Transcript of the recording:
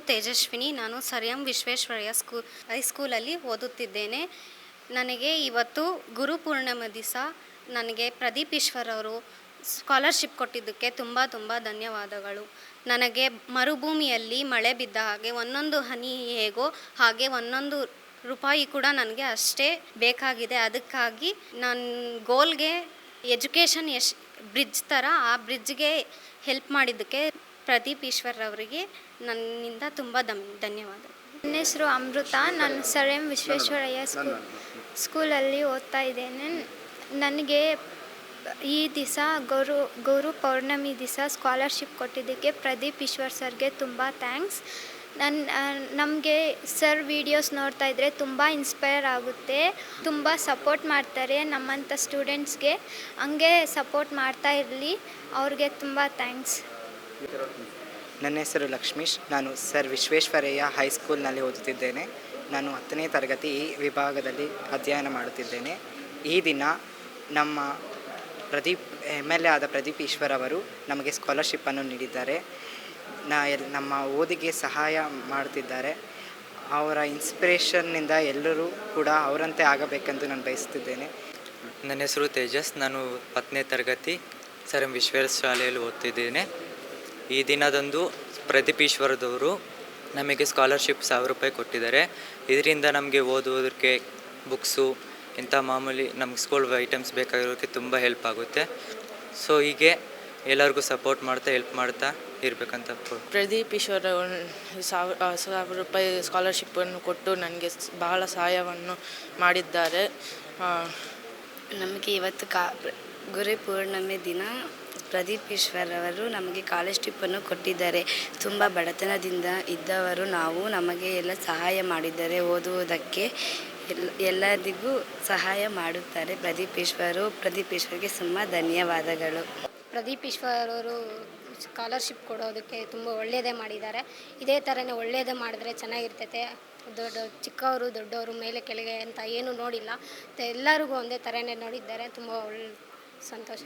ತೇಜಸ್ವಿನಿ. ನಾನು sir M Visvesvaraya ಹೈಸ್ಕೂಲಲ್ಲಿ ಓದುತ್ತಿದ್ದೇನೆ. ನನಗೆ ಇವತ್ತು ಗುರುಪೂರ್ಣಿಮೆ ದಿವಸ ನನಗೆ ಪ್ರದೀಪ್ ಈಶ್ವರ್ ಅವರು ಸ್ಕಾಲರ್ಶಿಪ್ ಕೊಟ್ಟಿದ್ದಕ್ಕೆ ತುಂಬ ತುಂಬ ಧನ್ಯವಾದಗಳು. ನನಗೆ ಮರುಭೂಮಿಯಲ್ಲಿ ಮಳೆ ಬಿದ್ದ ಹಾಗೆ ಒಂದೊಂದು ಹನಿ ಹೇಗೋ ಹಾಗೆ ಒಂದೊಂದು ರೂಪಾಯಿ ಕೂಡ ನನಗೆ ಅಷ್ಟೇ ಬೇಕಾಗಿದೆ. ಅದಕ್ಕಾಗಿ ನನ್ನ ಗೋಲ್ಗೆ ಎಜುಕೇಷನ್ ಬ್ರಿಡ್ಜ್ ಥರ ಆ ಬ್ರಿಡ್ಜ್ಗೆ ಹೆಲ್ಪ್ ಮಾಡಿದ್ದಕ್ಕೆ ಪ್ರದೀಪ್ ಈಶ್ವರ್ ಅವರಿಗೆ ನನ್ನಿಂದ ತುಂಬ ಧನ್ಯವಾದ. ನನ್ನ ಹೆಸರು ಅಮೃತ. ನಾನು ಸರ್ ಎಂ ವಿಶ್ವೇಶ್ವರಯ್ಯ ಸ್ಕೂಲಲ್ಲಿ ಓದ್ತಾ ಇದ್ದೇನೆ. ನನಗೆ ಈ ದಿವಸ ಗುರು ಪೌರ್ಣಮಿ ದಿವಸ ಸ್ಕಾಲರ್ಶಿಪ್ ಕೊಟ್ಟಿದ್ದಕ್ಕೆ ಪ್ರದೀಪ್ ಈಶ್ವರ್ ಸರ್ಗೆ ತುಂಬ ಥ್ಯಾಂಕ್ಸ್. ನಮಗೆ ಸರ್ ವೀಡಿಯೋಸ್ ನೋಡ್ತಾ ಇದ್ದರೆ ತುಂಬ ಇನ್ಸ್ಪೈರ್ ಆಗುತ್ತೆ. ತುಂಬ ಸಪೋರ್ಟ್ ಮಾಡ್ತಾರೆ ನಮ್ಮಂಥ ಸ್ಟೂಡೆಂಟ್ಸ್ಗೆ. ಹಂಗೆ ಸಪೋರ್ಟ್ ಮಾಡ್ತಾ ಇರಲಿ. ಅವ್ರಿಗೆ ತುಂಬ ಥ್ಯಾಂಕ್ಸ್. ನನ್ನ ಹೆಸರು ಲಕ್ಷ್ಮೀಶ್. ನಾನು ಸರ್ ವಿಶ್ವೇಶ್ವರಯ್ಯ ಹೈಸ್ಕೂಲ್ನಲ್ಲಿ ಓದುತ್ತಿದ್ದೇನೆ. ನಾನು 10ನೇ ತರಗತಿ ಈ ವಿಭಾಗದಲ್ಲಿ ಅಧ್ಯಯನ ಮಾಡುತ್ತಿದ್ದೇನೆ. ಈ ದಿನ ನಮ್ಮ MLA ಆದ ಪ್ರದೀಪ್ ಈಶ್ವರ್ ಅವರು ನಮಗೆ ಸ್ಕಾಲರ್ಶಿಪ್ಪನ್ನು ನೀಡಿದ್ದಾರೆ. ನಮ್ಮ ಓದಿಗೆ ಸಹಾಯ ಮಾಡುತ್ತಿದ್ದಾರೆ. ಅವರ ಇನ್ಸ್ಪಿರೇಷನ್ನಿಂದ ಎಲ್ಲರೂ ಕೂಡ ಅವರಂತೆ ಆಗಬೇಕೆಂದು ನಾನು ಬಯಸುತ್ತಿದ್ದೇನೆ. ನನ್ನ ಹೆಸರು ತೇಜಸ್. ನಾನು 10ನೇ ತರಗತಿ ಸರ್ ಎಂ ವಿಶ್ವೇಶ್ವರಯ್ಯ ಶಾಲೆಯಲ್ಲಿ ಓದ್ತಿದ್ದೇನೆ. ಈ ದಿನದಂದು ಪ್ರದೀಪ್ ಈಶ್ವರದವರು ನಮಗೆ ಸ್ಕಾಲರ್ಶಿಪ್ 1000 ರೂಪಾಯಿ ಕೊಟ್ಟಿದ್ದಾರೆ. ಇದರಿಂದ ನಮಗೆ ಓದುವುದಕ್ಕೆ ಬುಕ್ಸು ಇಂಥ ಮಾಮೂಲಿ ನಮ್ಗೆ ಸ್ಕೂಲ್ ಐಟಮ್ಸ್ ಬೇಕಾಗಿರೋಕ್ಕೆ ತುಂಬ ಹೆಲ್ಪ್ ಆಗುತ್ತೆ. ಸೊ ಹೀಗೆ ಎಲ್ಲರಿಗೂ ಸಪೋರ್ಟ್ ಮಾಡ್ತಾ ಹೆಲ್ಪ್ ಮಾಡ್ತಾ ಇರಬೇಕಂತ. ಪ್ರದೀಪ್ ಈಶ್ವರ್ 1000 ರೂಪಾಯಿ ಸ್ಕಾಲರ್ಶಿಪ್ಪನ್ನು ಕೊಟ್ಟು ನನಗೆ ಬಹಳ ಸಹಾಯವನ್ನು ಮಾಡಿದ್ದಾರೆ. ನಮಗೆ ಇವತ್ತು ಗುರು ಪೂರ್ಣಿಮೆ ದಿನ ಪ್ರದೀಪ್ ಈಶ್ವರ್ ಅವರು ನಮಗೆ ಸ್ಕಾಲರ್ಶಿಪ್ಪನ್ನು ಕೊಟ್ಟಿದ್ದಾರೆ. ತುಂಬ ಬಡತನದಿಂದ ಇದ್ದವರು ನಾವು, ನಮಗೆ ಎಲ್ಲ ಸಹಾಯ ಮಾಡಿದ್ದಾರೆ. ಓದುವುದಕ್ಕೆ ಎಲ್ಲರಿಗೂ ಸಹಾಯ ಮಾಡುತ್ತಾರೆ ಪ್ರದೀಪ್ ಈಶ್ವರ್ಗೆ ತುಂಬ ಧನ್ಯವಾದಗಳು. ಪ್ರದೀಪ್ ಈಶ್ವರ್ ಅವರು ಸ್ಕಾಲರ್ಶಿಪ್ ಕೊಡೋದಕ್ಕೆ ತುಂಬ ಒಳ್ಳೆಯದೇ ಮಾಡಿದ್ದಾರೆ. ಇದೇ ಥರನೇ ಒಳ್ಳೆಯದೇ ಮಾಡಿದ್ರೆ ಚೆನ್ನಾಗಿರ್ತೈತೆ. ಚಿಕ್ಕವರು ದೊಡ್ಡವರು ಮೇಲೆ ಕೆಳಗೆ ಅಂತ ಏನೂ ನೋಡಿಲ್ಲ. ಎಲ್ಲರಿಗೂ ಒಂದೇ ಥರನೇ ನೋಡಿದ್ದಾರೆ. ತುಂಬ ಸಂತೋಷ.